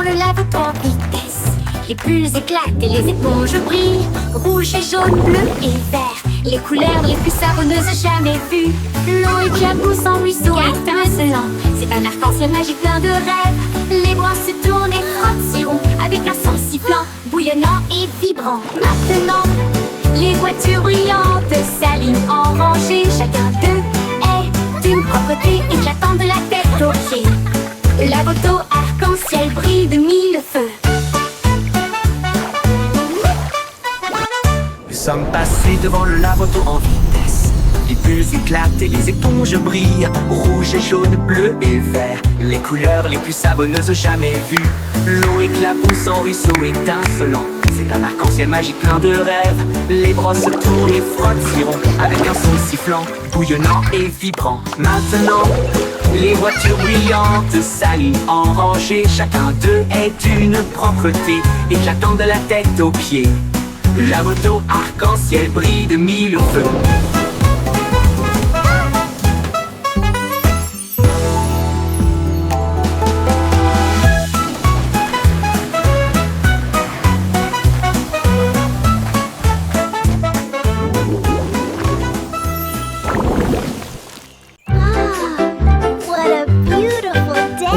le lave-toi en vitesse. Les bulles éclatent et les éponges brillent. Rouge et jaune, bleu et vert, les couleurs les plus savonneuses jamais vues. L'eau éclabousse en ruisseau étincelant. C'est un arc-en-ciel magique plein de rêves. Les bras se tournent et frottent si rond, avec un son sifflant, bouillonnant et vibrant. Maintenant, les voitures brillantes s'alignent en rangée. Chacun d'eux est d'une propreté éclatante de la tête aux pieds. La moto arc-en-ciel brille de mille feux. Nous sommes passés devant le lave-auto en vitesse. Les bulles éclatent et les éponges brillent. Rouge et jaune, bleu et vert, les couleurs les plus savonneuses jamais vues. L'eau éclabousse en ruisseau étincelant. C'est un arc-en-ciel magique plein de rêves. Les brosses tournent et frottent si rond, avec un son sifflant, bouillonnant et vibrant. Maintenant, les voitures brillantes s'alignent en rangée. Chacun d'eux est d'une propreté éclatante de la tête aux pieds. La moto arc-en-ciel brille de mille feux.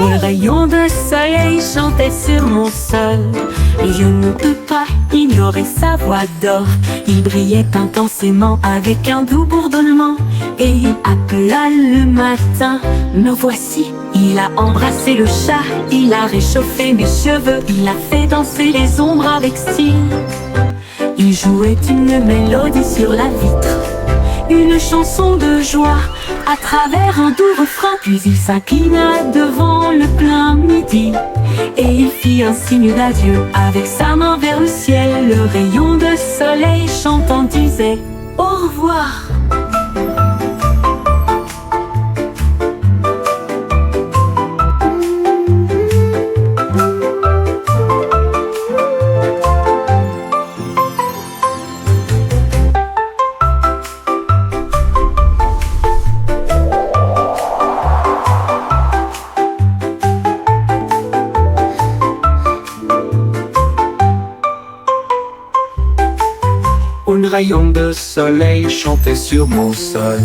Un rayon de soleil chantait sur mon sol, et je ne peux pas ignorer sa voix d'or. Il brillait intensément avec un doux bourdonnement, et il appela le matin. Me voici, il a embrassé le chat, il a réchauffé mes cheveux, il a fait danser les ombres avec style. Il jouait une mélodie sur la vitre, une chanson de joie à travers un doux refrain. Puis il s'inclina devant le plein midi, et il fit un signe d'adieu avec sa main vers le ciel. Le rayon de soleil chantant disait au revoir. Un rayon de soleil chantait sur mon sol.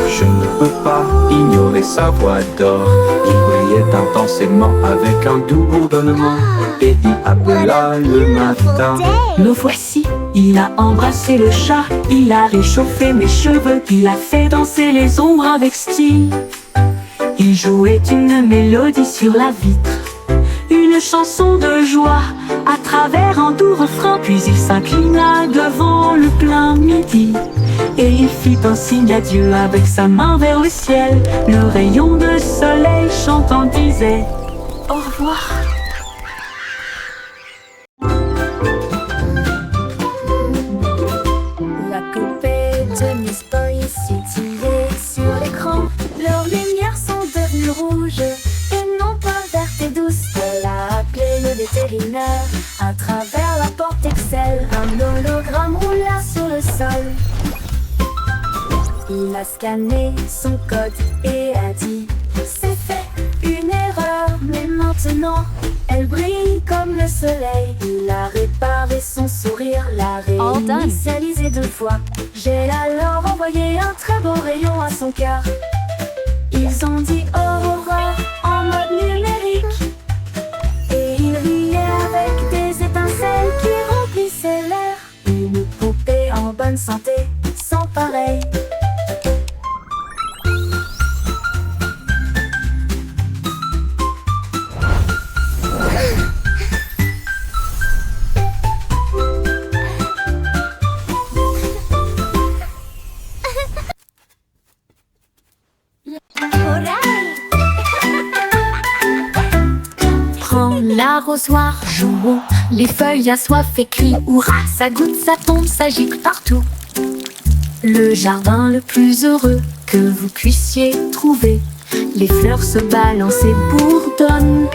Je ne peux pas ignorer sa voix d'or. Il brillait intensément avec un doux bourdonnement, et il appela le matin. Me voici, il a embrassé le chat, il a réchauffé mes cheveux, il a fait danser les ombres avec style. Il jouait une mélodie sur la vitre, une chanson de joie à travers un doux refrain. Puis il s'inclina devant le plein midi, et il fit un signe d'adieu avec sa main vers le ciel. Le rayon de soleil chantant disait au revoir. La poupée de Miss Boy scintillait sur l'écran. Leurs lumières sont devenues rouges et non pas vertes et douces. Elle a appelé le vétérinaire à travers la porte Excel. Un hologramme roula sur le sol. Il a scanné son code et a dit c'est fait, une erreur, mais maintenant elle brille comme le soleil. Il a réparé son sourire, l'a réinitialisé 2 fois. J'ai alors envoyé un très beau rayon à son cœur. Ils ont dit au revoir en mode numérique, et il riait avec des étincelles qui remplissaient l'air. Une poupée en bonne santé, sans pareil. Prends l'arrosoir, jouons, les feuilles assoiffées crient hurrah. Ça goutte, ça tombe, ça gicle partout. Le jardin le plus heureux que vous puissiez trouver. Les fleurs se balancent et bourdonnent.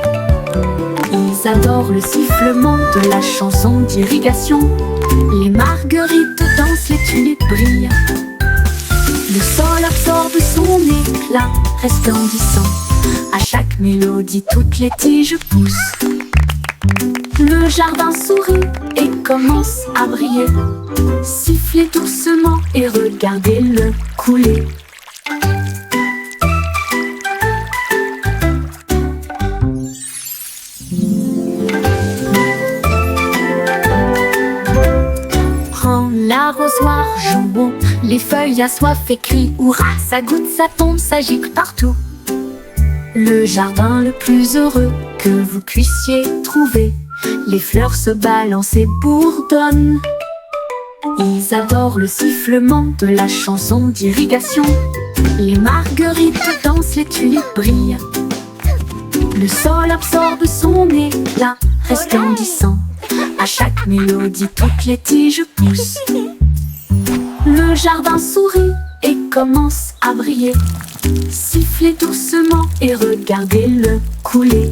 Ils adorent le sifflement de la chanson d'irrigation. Les marguerites dansent, les tulipes brillent. Le sol absorbe son éclat resplendissant. À chaque mélodie, toutes les tiges poussent. Le jardin sourit et commence à briller. Sifflez doucement et regardez-le couler. Prends l'arrosoir, jouons, les feuilles assoiffées crient hurrah, ça goutte, ça tombe, ça gicle partout. Le jardin le plus heureux que vous puissiez trouver. Les fleurs se balancent et bourdonnent. Ils adorent le sifflement de la chanson d'irrigation. Les marguerites dansent, les tulipes brillent. Le sol absorbe son éclat resplendissant. À chaque mélodie, toutes les tiges poussent. Le jardin sourit et commence à briller. Sifflez doucement et regardez-le couler.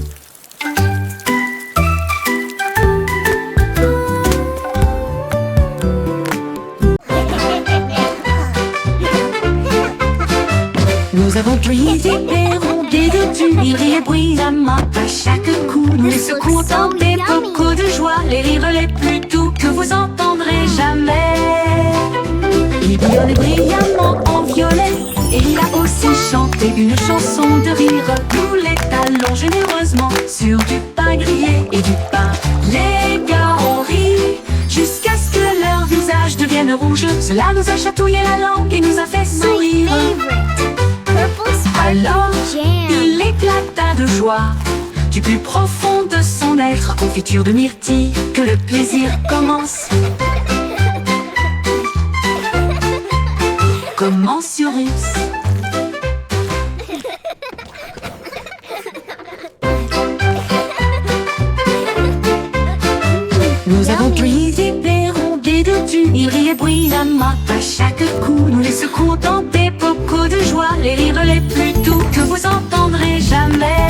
Nous avons pris des perrons, des dodus, ils rient bruyamment à chaque coup. Nous les secouons dans des bocaux de joie, les rires les plus doux que vous entendrez jamais. Il bouillonnait brillamment en violet, et il a aussi chanté une chanson de rire. Nous les talons généreusement sur du pain grillé et du pain. Les gars ont ri jusqu'à ce que leur visage devienne rouge. Cela nous a chatouillé la langue et nous a fait sourire. Alors, il éclata de joie du plus profond de son être. Confiture de myrtille, que le plaisir commence. Commensurus. Nous avons pris des perrons, des dodus, ils riaient bruyamment à chaque coup. Nous les secouons dans des bocaux de joie, les rires les plus doux que vous entendrez jamais.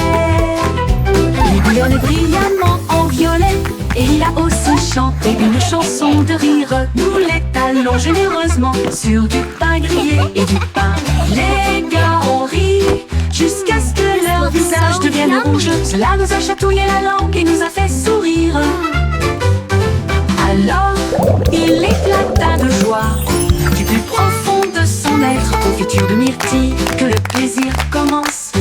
Il bouillonnait brillamment en violet, et il a aussi chanté une chanson de rire. Nous les talons généreusement sur du pain grillé et du pain. Les gars ont ri jusqu'à ce que leur visage devienne rouge. Cela nous a chatouillé la langue et nous a fait sourire. Alors, il éclata de joie du plus profond de son être. Confiture de myrtille, que le plaisir commence.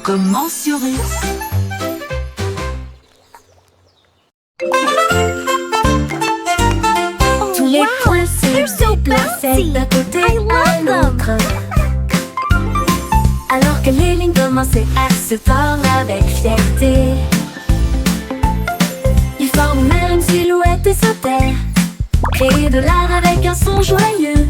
Commensurus. Tous les points se déplaçaient d'un côté à l'autre, alors que les lignes commençaient à se tordre avec fierté. Ils forment même une silhouette et sautèrent, créer de l'art avec un son joyeux.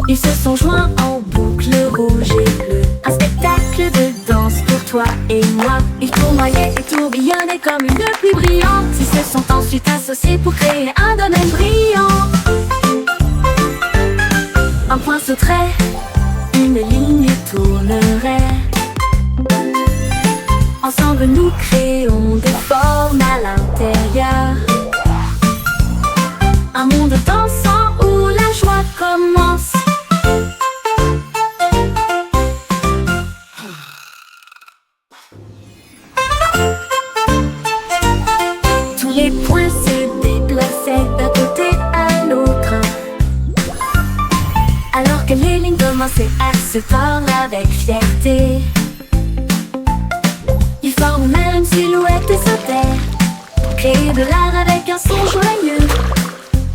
Ils se sont joints en boucle rouge et bleue. Un spectacle de danse pour toi et moi. Ils tournoyaient et tourbillonnaient comme une pluie brillante. Ils se sont ensuite associés pour créer un domaine brillant. Un point sauterait, une ligne tournerait. Ensemble nous créons des formes à l'intérieur. Un monde dansant où la joie commence. Tous les points se déplaçaient d'un côté à l'autre, alors que les lignes commençaient à se tordre avec fierté. Ils forment même une silhouette et sautèrent, créer de l'art avec un son joyeux.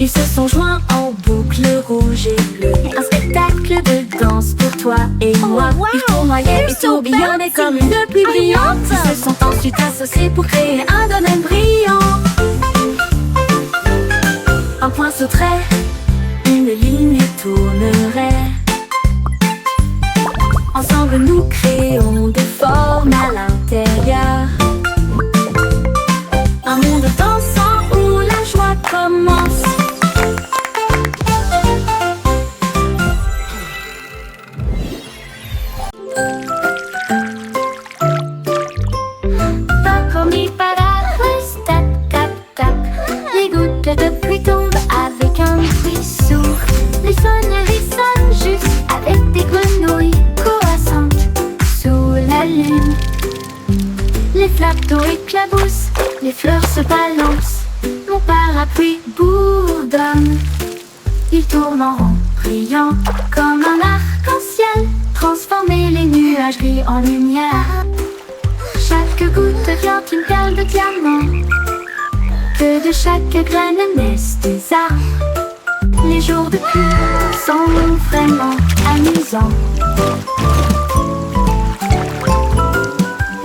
Ils se sont joints en boucle rouge et bleue. Un spectacle de danse pour toi et moi. Ils tournoyaient et tourbillonnaient comme une pluie brillante. Ils se sont ensuite associés pour créer un domaine brillant. Un point sauterait, une ligne tournerait. Ensemble nous créons des formes à l'intérieur. Un monde dansant où la joie commence. Les gouttes de pluie tombent avec un bruit sourd. Les fenêtres bateau éclabousse, les fleurs se balancent, mon parapluie bourdonne. Il tourne en rond, brillant comme un arc-en-ciel, transformer les nuages gris en lumière. Chaque goutte devient une perle de diamant, que de chaque graine naissent des arbres. Les jours de pluie sont vraiment amusants.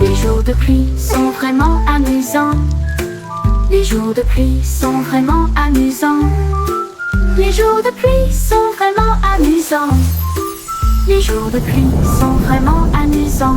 Les jours de pluie sont vraiment amusants. Les jours de pluie sont vraiment amusants. Les jours de pluie sont vraiment amusants. Les jours de pluie sont vraiment amusants.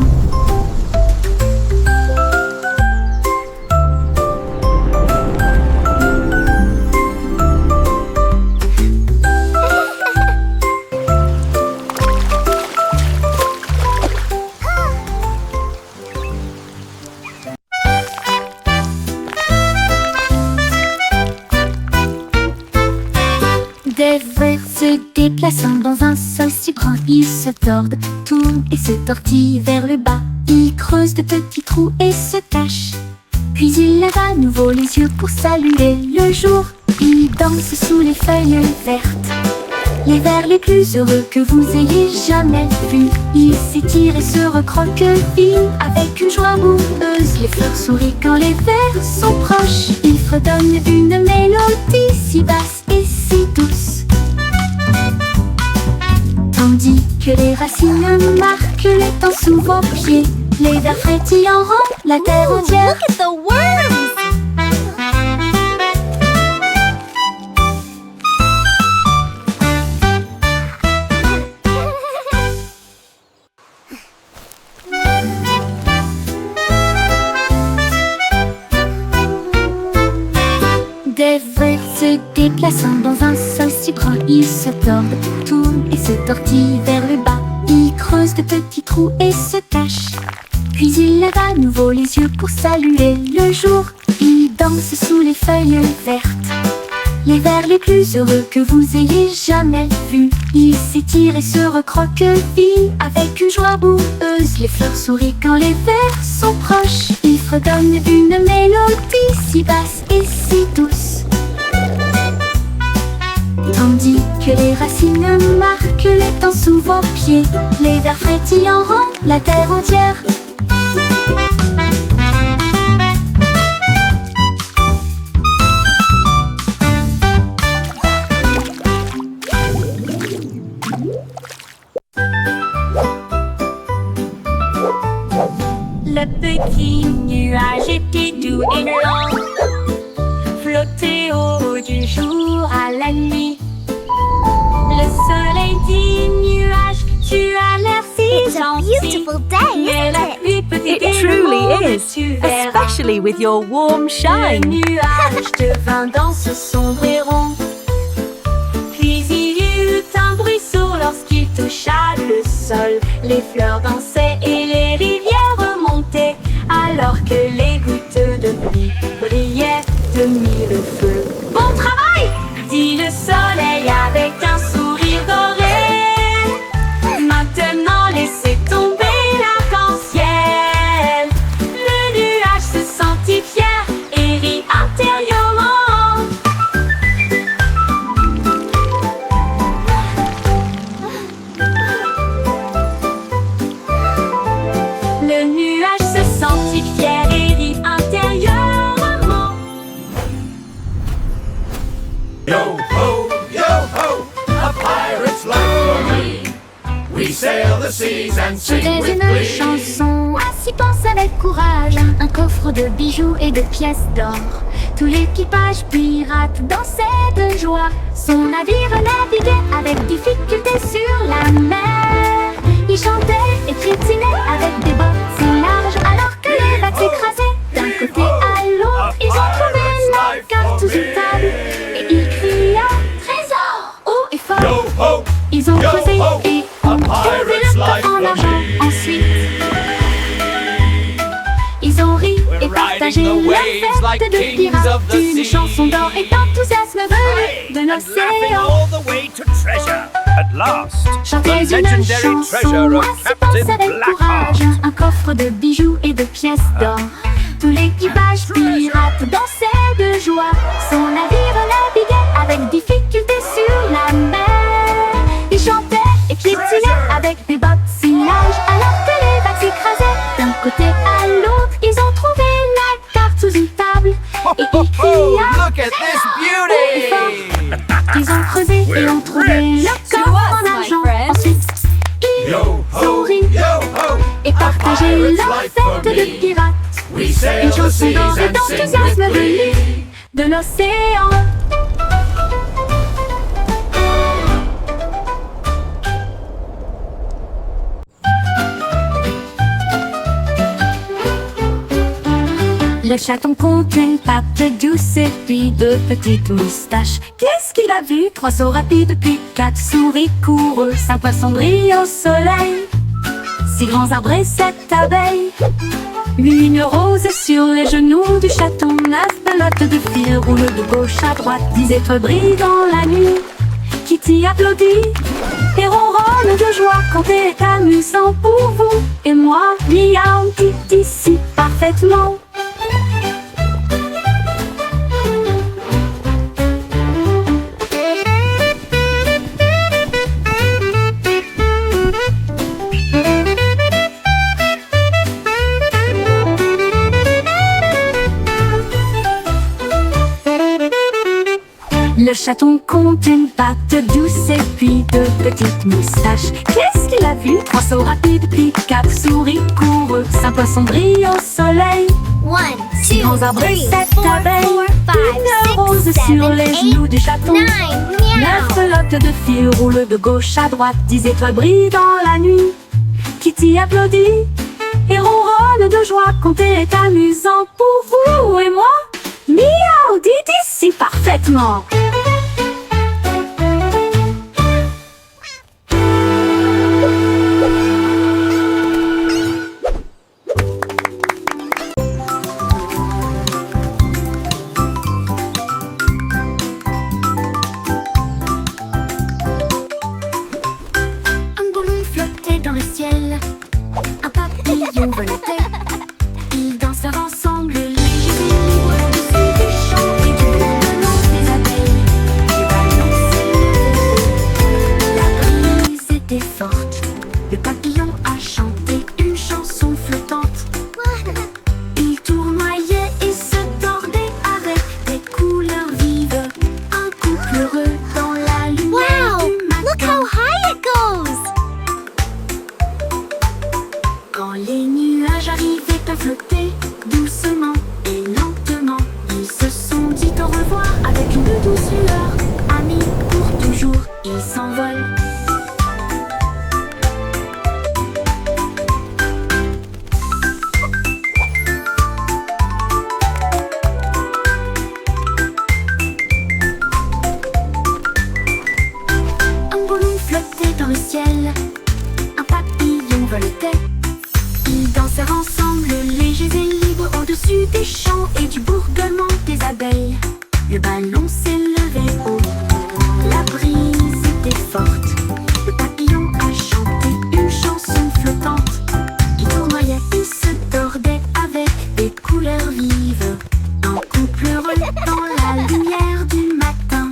Des vers se déplaçant dans un sol si grand, ils se tordent, tournent et se tortillent vers le bas. Ils creusent de petits trous et se cachent. Puis ils lèvent à nouveau les yeux pour saluer le jour. Ils dansent sous les feuilles vertes, les vers les plus heureux que vous ayez jamais vus. Ils s'étirent et se recroquevillent avec une joie boueuse. Les fleurs sourient quand les vers sont proches. Ils fredonnent une mélodie si basse et si douce, tandis que les racines marquent les temps sous vos pieds. Les vers frétillent en rond la terre entière. Look at the worms! Des vers se déplaçant dans un sol si grand, ils se tordent, tournent et se tortillent vers le bas. Ils creusent de petits trous et se cachent. Puis ils lèvent à nouveau les yeux pour saluer le jour. Ils dansent sous les feuilles vertes, les vers les plus heureux que vous ayez jamais vus. Ils s'étirent et se recroquevillent avec une joie boueuse. Les fleurs sourient quand les vers sont proches. Ils fredonnent une mélodie si basse et si douce, tandis que les racines marquent les temps sous vos pieds. Les vers frétillent en rond la terre entière. Le petit nuage était doux et lent, flottait au haut du jour à la nuit. Le soleil dit nuage, tu as l'air si It's a gentil, beautiful day, mais la isn't it? pluie peut It t'aider truly loin, is, tu verras. especially with your warm Le shine. nuage devint dans ce sombre et rond, puis il y eut un bruit sourd lorsqu'il toucha le sol. Les fleurs dansaient et les rivières remontaient, alors que les gouttes de pluie brillaient de mille feux. Bon travail, dit le soleil avec un sourire doré. Maintenant laissez tomber l'arc-en-ciel. Le nuage se sentit fier et rit intérieurement. Le nuage se sentit fier et rit intérieurement. Yo ho, a pirate's life for me. We sail the seas and sing C'était with une glee. chanson, ainsi pense avec courage. Un coffre de bijoux et de pièces d'or. Tout l'équipage pirate dansait de joie. Son navire naviguait avec difficulté sur la mer. Il chantait et crétinait avec des bottes si larges, alors que les vagues s'écrasaient d'un côté à l'autre. Ils ont trouvé la carte sous une table et il cria trésor haut et fort. Yo ho, Ils ont yo creusé ho, et a ont trouvé pirate's le life coffre en for argent. me. Ensuite, ils ont ri et partagé riding the leur waves like fête de kings pirates. of the Une sea. chanson d'or et d'enthousiasme venu de and laughing l'océan. all the way to treasure. At last, Chantez the une legendary chanson, treasure of ainsi pense Captain avec Blackheart. courage. Un coffre de bijoux et de pièces d'or. tout l'équipage pirate dansait de joie. Son navire naviguait avec difficulté sur la mer. Ils chantaient et piétinaient avec des bottinages alors que les vagues s'écrasaient d'un côté à l'autre. Ils ont trouvé la carte sous une table et ils criaient Look at this beauty! Ils ont creusé et ont trouvé le coffre en argent. Ensuite, ils Yo ont ho, ri yo ho! et partagé leur fête de pirates. We sail Une the chanson seas d'or et and sing d'enthousiasme with venue glee. de l'océan. Le chaton compte une patte douce et puis deux petites moustaches. Qu'est-ce qu'il a vu? 3 sauts rapides puis 4 souris coureux. 5 poissons brillent au soleil, 6 grands arbres et 7 abeilles. Une rose sur les genoux du chaton. 9 pelotes de fil roulent de gauche à droite. 10 étoiles brillent dans la nuit. Kitty applaudit et ronronne de joie quand c'est amusant pour vous et moi. Miaou, Kitty si parfaitement. Le chaton compte une patte douce et puis 2 petites moustaches. Qu'est-ce qu'il a vu? 3 sauts rapides puis 4 souris coureux. 5 poissons brillent au soleil. 1, 6 2, grands arbres et 3, 7 4, abeilles. 5, Une rose 6, 7, sur les genoux du chaton. 9, 9 meow. pelotes de fil roulent de gauche à droite. 10 étoiles brillent dans la nuit. Kitty applaudit et ronronne de joie quand est amusant pour vous et moi. Miaou, dit ici parfaitement. Un ballon flottait dans le ciel, un papillon volait. Ils dansèrent ensemble, légers et libres, au-dessus des champs et du bourdonnement des abeilles. Les ballons s'élevaient, la brise était forte. Le papillon a chanté une chanson flottante. Il tournoyait et se tordait avec des couleurs vives. Un couple heureux dans la lumière Wow! du Look matin. how high it goes! Quand les nuages arrivaient à flotter doucement et lentement, ils se sont dit au revoir avec une douce lueur. Amis pour toujours, ils s'envolent. Un ballon flottait dans le ciel, un papillon voletait. Ils dansèrent ensemble, légers et libres, au-dessus des champs et du bourdonnement des abeilles. Le ballon s'élevait haut, la brise était forte. Le papillon a chanté une chanson flottante. Il tournoyait et se tordait avec des couleurs vives. Un couple heureux dans la lumière du matin.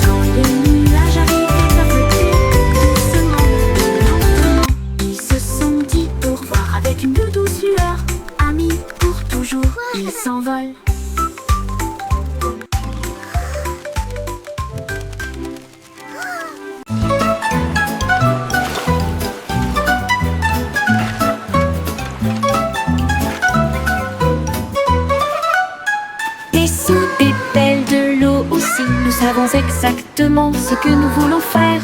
Quand les nuages arrivaient à flotter doucement et lentement, ils se sont dit au revoir avec une douce lueur. Amis pour toujours, ils s'envolent. Et sous des belles de l'eau aussi, nous savons exactement ce que nous voulons faire.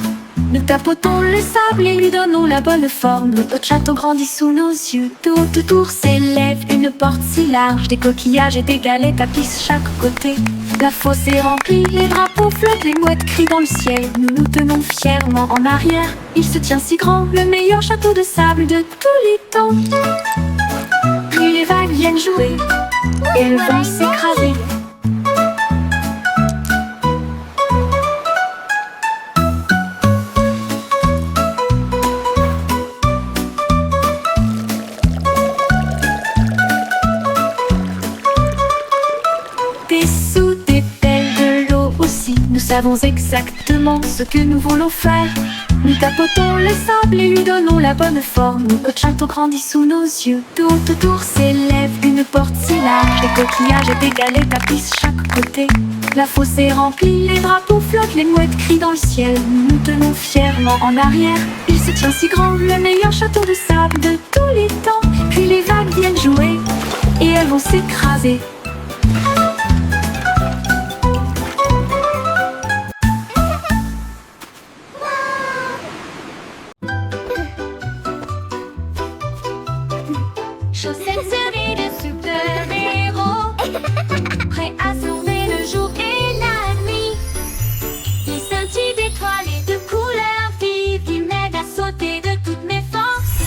Nous tapotons le sable et lui donnons la bonne forme. Notre château grandit sous nos yeux. De haute tour s'élève une porte si large. Des coquillages et des galets tapissent chaque côté. La fosse est remplie, les drapeaux flottent, les mouettes crient dans le ciel. Nous nous tenons fièrement en arrière. Il se tient si grand, le meilleur château de sable de tous les temps. Puis les vagues viennent jouer, et elles vont s'écraser. savons exactement ce que nous voulons faire. Nous tapotons le sable et lui donnons la bonne forme. Notre château grandit sous nos yeux. Tout autour s'élève une porte si large. Des coquillages et des galets tapissent chaque côté. La fosse est remplie, les drapeaux flottent, les mouettes crient dans le ciel. Nous nous tenons fièrement en arrière. Il se tient si grand, le meilleur château de sable de tous les temps. Puis les vagues viennent jouer et elles vont s'écraser. Chaussettes servies de super-héros, prêts à sauver le jour et la nuit. Ils scintillent d'étoiles et de couleurs vives qui m'aident à sauter de toutes mes forces.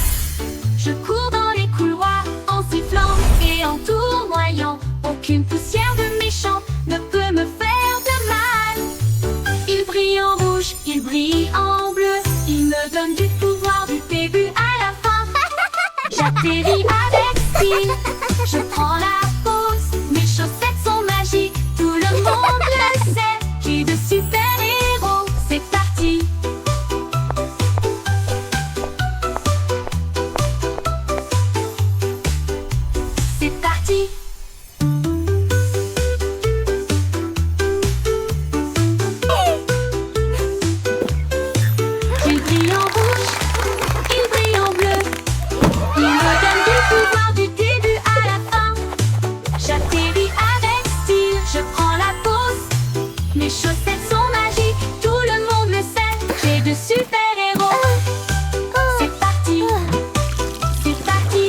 Je cours dans les couloirs en sifflant et en tournoyant. Aucune poussière de méchant ne peut me faire de mal. Ils brillent en rouge, ils brillent en bleu. Ils me donnent du pouvoir du début à la fin. J'atterris avec style, je prends la pause. Mes chaussettes sont magiques, tout le monde le sait. J'ai de super-héros, c'est parti. C'est parti. Il brille en rouge, il brille en bleu. Il me donne du pouvoir du début à la fin. J'atterris avec style, je prends la pause. Mes chaussettes sont magiques, tout le monde le sait. J'ai de super-héros. C'est parti, c'est parti.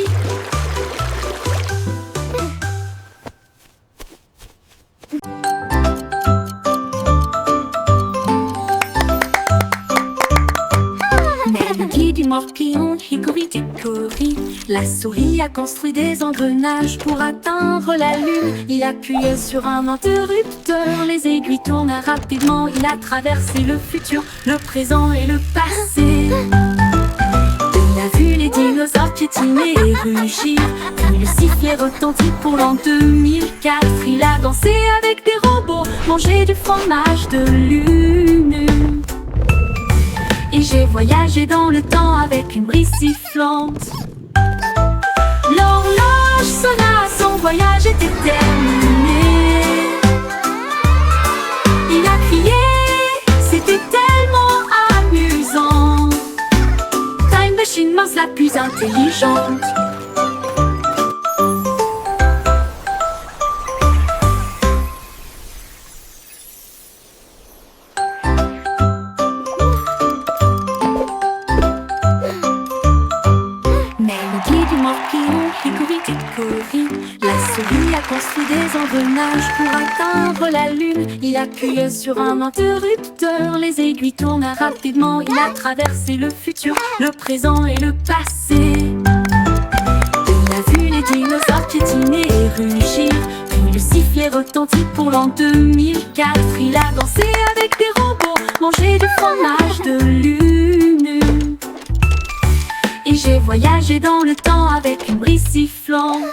Mais le guide du morpion, hickory-dickory, la souris a construit des engrenages pour atteindre la lune. Il appuie sur un interrupteur, les aiguilles tournent rapidement. Il a traversé le futur, le présent et le passé. Il a vu les dinosaures piétiner et rugir, puis le sifflet retentit pour l'an 2004. Il a dansé avec des robots, mangé du fromage de lune. Et j'ai voyagé dans le temps avec une brise sifflante. L'horloge sonna, son voyage était terminé. Il a crié, c'était tellement amusant. Time Machine mince la plus intelligente. La souris a construit des engrenages pour atteindre la lune. Il appuie sur un interrupteur, les aiguilles tournent rapidement. Il a traversé le futur, le présent et le passé. Il a vu les dinosaures piétiner et rugir, puis le sifflet retentit pour l'an 2004. Il a dansé avec des robots, mangé du fromage de lune. Et j'ai voyagé dans le temps avec une brise sifflante.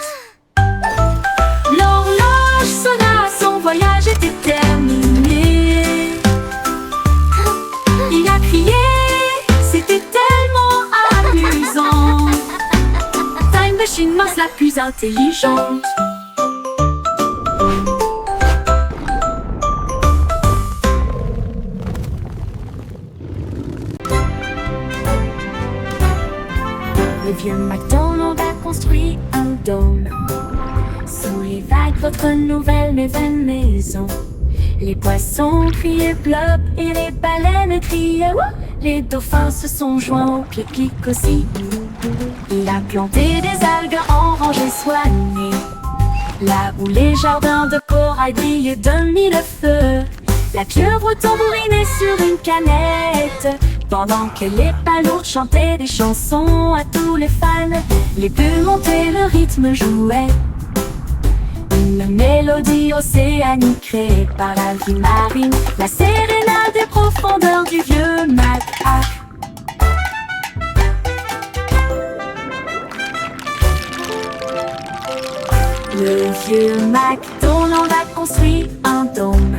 L'horloge sonna, son voyage était terminé. Il a crié, c'était tellement amusant. Time Machine mince la plus intelligente. Le vieux McDonald a construit un dôme sous les vagues, votre nouvelle mais vaine maison. Les poissons criaient plop et les baleines criaient wouh. Les dauphins se sont joints au pique-nique aussi. Il a planté des algues en rangées soignées, là où les jardins de corail brillaient de mille feux. La pieuvre tambourinait sur une canette, pendant que les palourdes chantaient des chansons à tous les fans. Les bulles montaient, le rythme jouait, une mélodie océanique créée par la vie marine, la sérénade des profondeurs du vieux Mac. Le vieux McDonald a construit un dôme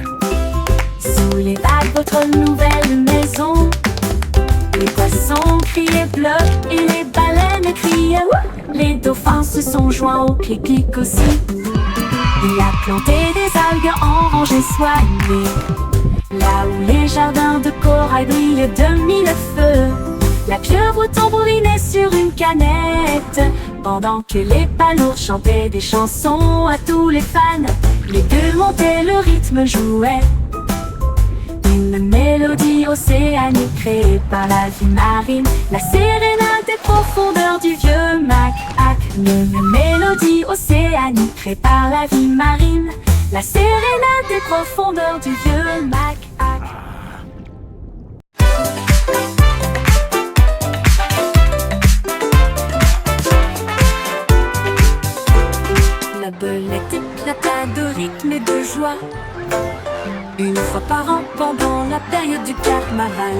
sous les vagues. votre nouvelle maison. Les poissons criaient bleu et les baleines criaient ouh. Les dauphins se sont joints au clic-clic aussi. Il a planté des algues en rangées soignées, là où les jardins de corail brillent de mille feux. La pieuvre tambourinait sur une canette, pendant que les palourdes chantaient des chansons à tous les fans. Les gueules montaient, le rythme jouait. Une mélodie océanique créée par la vie marine, la sérénade des profondeurs du vieux Mac-Hac. Une mélodie océanique créée par la vie marine, la sérénade des profondeurs du vieux Mac-Hac. La belette éclata de rythme et de joie, une fois par an pendant la période du carnaval.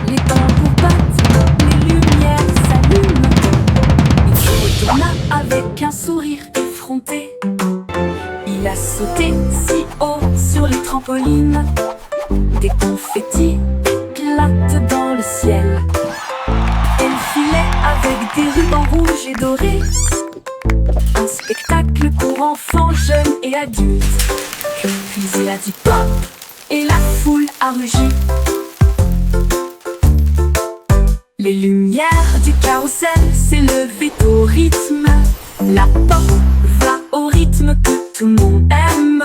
Les tambours battent, les lumières s'allument. Il se retourna avec un sourire effronté. Il a sauté si haut sur les trampolines, des confettis éclatent dans le ciel. Elle filait avec des rubans rouges et dorés, un spectacle pour enfants, jeunes et adultes. Puis il a dit pop et la foule a rugi. Les lumières du carrousel s'élevaient au rythme. La pop va au rythme que tout le monde aime.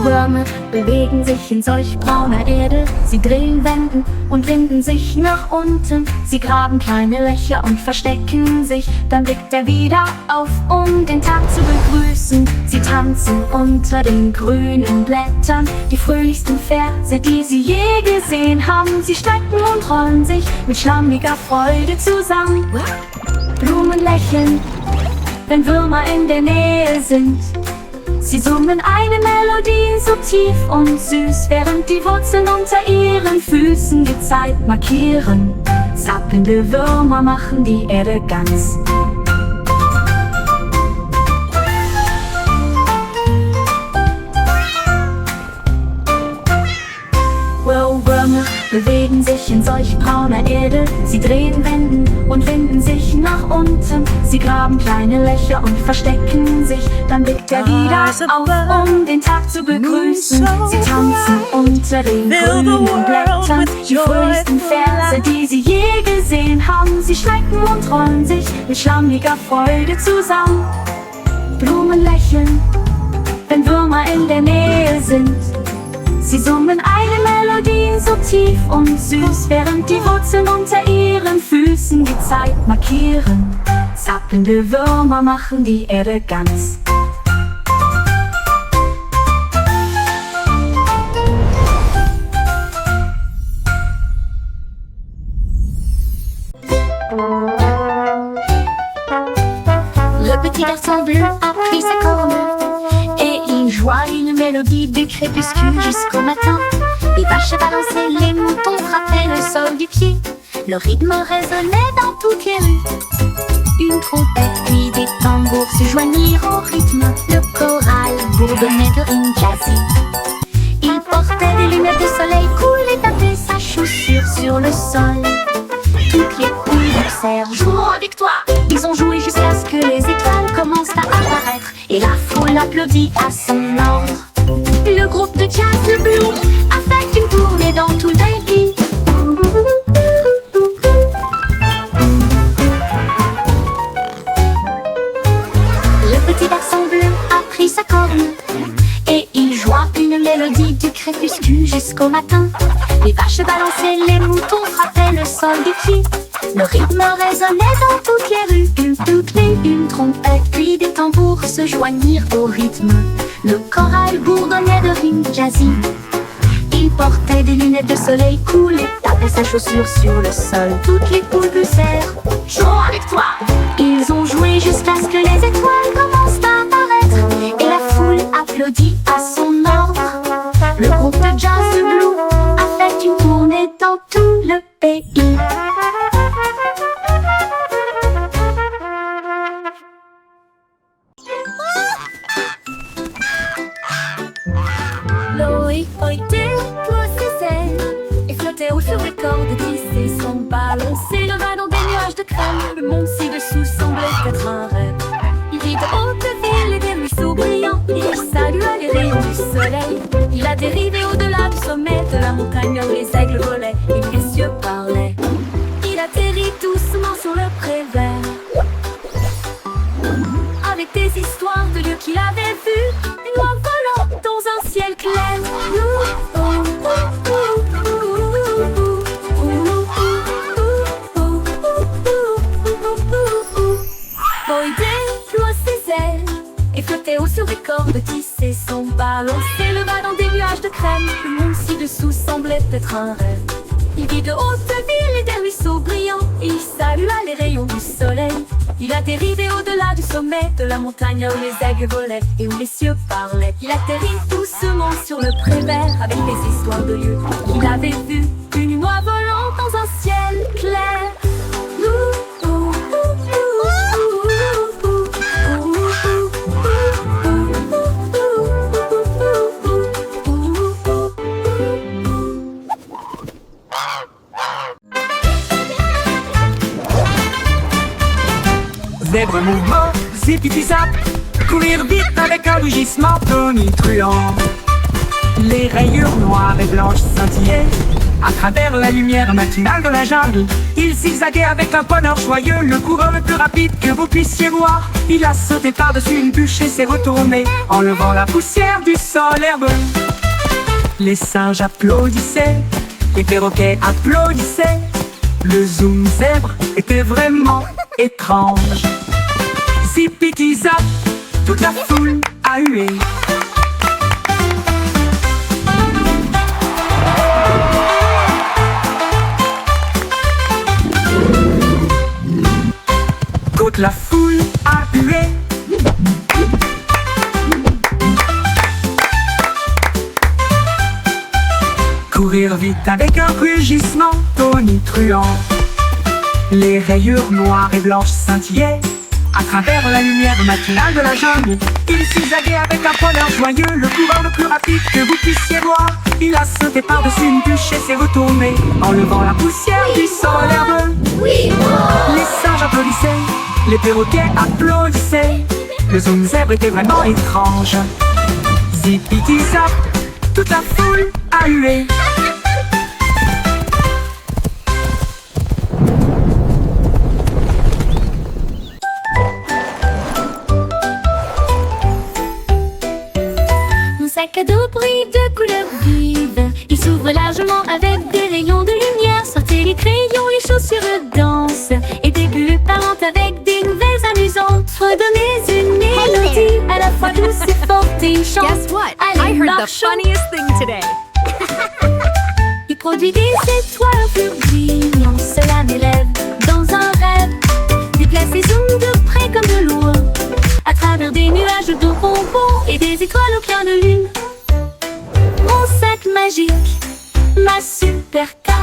Würmer bewegen sich in solch brauner Erde. Sie drehen Wenden und winden sich nach unten. Sie graben kleine Löcher und verstecken sich. Dann blickt er wieder auf, um den Tag zu begrüßen. Sie tanzen unter den grünen Blättern, die fröhlichsten Verse, die sie je gesehen haben. Sie strecken und rollen sich mit schlammiger Freude zusammen. Blumen lächeln, wenn Würmer in der Nähe sind. Sie summen eine Melodie so tief und süß, während die Wurzeln unter ihren Füßen die Zeit markieren. Zappelnde Würmer machen die Erde ganz. Würmer bewegen sich in solch brauner Erde. Sie drehen Wenden und winden sich nach unten. Sie graben kleine Löcher und verstecken sich. Dann blickt er wieder auf, um den Tag zu begrüßen. Sie tanzen unter den grünen Blättern, die fröhlichsten Verse, die sie je gesehen haben. Sie schrecken und rollen sich mit schlammiger Freude zusammen. Blumen lächeln, wenn Würmer in der Nähe sind. Sie summen eine Melodie so tief und süß, während die Wurzeln unter ihren Füßen die Zeit markieren. Zappelnde Würmer machen die Erde ganz. Le petit garçon bleu a pris sa corne et il joua une mélodie du crépuscule jusqu'au matin. Les vaches balançaient, les moutons frappaient le sol du pied. Le rythme résonnait dans toutes les rues. Une trompette puis des tambours se joignirent au rythme. Le choral bourdonnait de rimes jazzy. Il portait des lunettes de soleil cool et tapait sa chaussure sur le sol. Toutes les poules jouons avec toi. Ils ont joué jusqu'à ce que les étoiles commencent à apparaître et la foule applaudit à son ordre. Le groupe de jazz, le blues, a fait une tournée dans tout le pays. Le petit garçon bleu a pris sa corne et il joua une mélodie du crépuscule jusqu'au matin. Les vaches balançaient, les moutons frappaient le sol du pied. Le rythme résonnait dans toutes les rues. Une trompette puis des tambours se joignirent au rythme. Le choral bourdonnait de rimes jazzy. Il portait des lunettes de soleil cool et tapait sa chaussure sur le sol. Toutes les poules poussèrent, jouons avec toi. Ils ont joué jusqu'à ce que les étoiles commencent à apparaître et la foule applaudit à son ordre. Le groupe de jazz Blue a fait une tournée dans tout le pays. Loïc était ses ailes et flottait haut sur les cordes glissées. Son ballon s'éleva dans des nuages de crème. Le monde ci-dessous semblait être un rêve. Il vit de hautes villes et des ruisseaux brillants. Il salua les rayons du soleil. Il a dérivé au-delà du sommet de la montagne où les aigles volaient et les cieux parlaient. Il atterrit doucement sur le pré vert, avec des histoires de lieux qu'il avait vus. Une oie volant dans un ciel clair. Boy déploie ses ailes et flottait haut sur des cordes tissées. Son ballon s'éleva dans des nuages de crème. Le monde ci-dessous semblait être un rêve. Il vit de hautes villes et des ruisseaux brillants. Il salua les rayons du soleil. Il a dérivé au-delà du sommet de la montagne où les aigles volaient et où les cieux parlaient. Il atterrit doucement sur le pré vert avec des histoires de lieux qu'il avait vus. Une oie volant dans un ciel clair. Zèbre mouvement, zip-zip-zap, courir vite avec un rugissement tonitruant. Les rayures noires et blanches scintillaient à travers la lumière matinale de la jungle. Il zigzaguait avec un bonheur joyeux, le coureur le plus rapide que vous puissiez voir. Il a sauté par-dessus une bûche et s'est retourné, enlevant la poussière du sol herbeux. Les singes applaudissaient, les perroquets applaudissaient. Le zoom zèbre était vraiment étrange. Zip-zip-zap, toute la foule a hué. Toute la foule a hué. Courir vite avec un rugissement tonitruant. Les rayures noires et blanches scintillaient à travers la lumière matinale de la jungle. Il zigzaguait avec un bonheur joyeux, le coureur le plus rapide que vous puissiez voir. Il a sauté par-dessus une bûche et s'est retourné, enlevant la poussière du sol herbeux. Les singes applaudissaient, les perroquets applaudissaient. Le zoom zèbre était vraiment étrange. Zip-zip-zap, toute la foule a hué. Sac à dos brille de couleurs vives. Il s'ouvre largement avec des rayons de lumière. Sortez les crayons, les chaussures dansent et des bulles parlent avec des nouvelles amusantes. Redonnez une mélodie à la fois douce et forte et chante. Guess what? Allez, I heard the marchons. funniest thing today. Il produit des étoiles plus brillantes. Cela m'élève dans un rêve. Déplace ses ondes de près comme de loin, à travers des nuages de bonbons et des étoiles au clair de lune. Mon sac magique, ma supercar.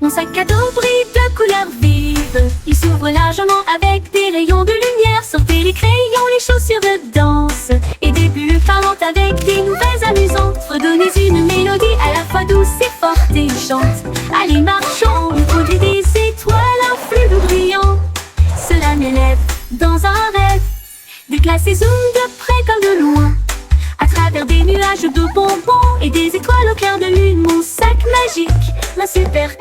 Mon sac à dos brille de couleurs vives. Il s'ouvre largement avec des rayons de lumière. Sortez les crayons, les chaussures de danse et des bulles parlantes avec des nouvelles amusantes. Redonnez une mélodie à la fois douce et forte et chante. Allez, marchons, on produit des étoiles, un flux de brillant. Cela m'élève dans un rêve. Déplace ses ondes de près comme de loin, à travers des nuages de bonbons et des étoiles au clair de lune. Mon sac magique, ma super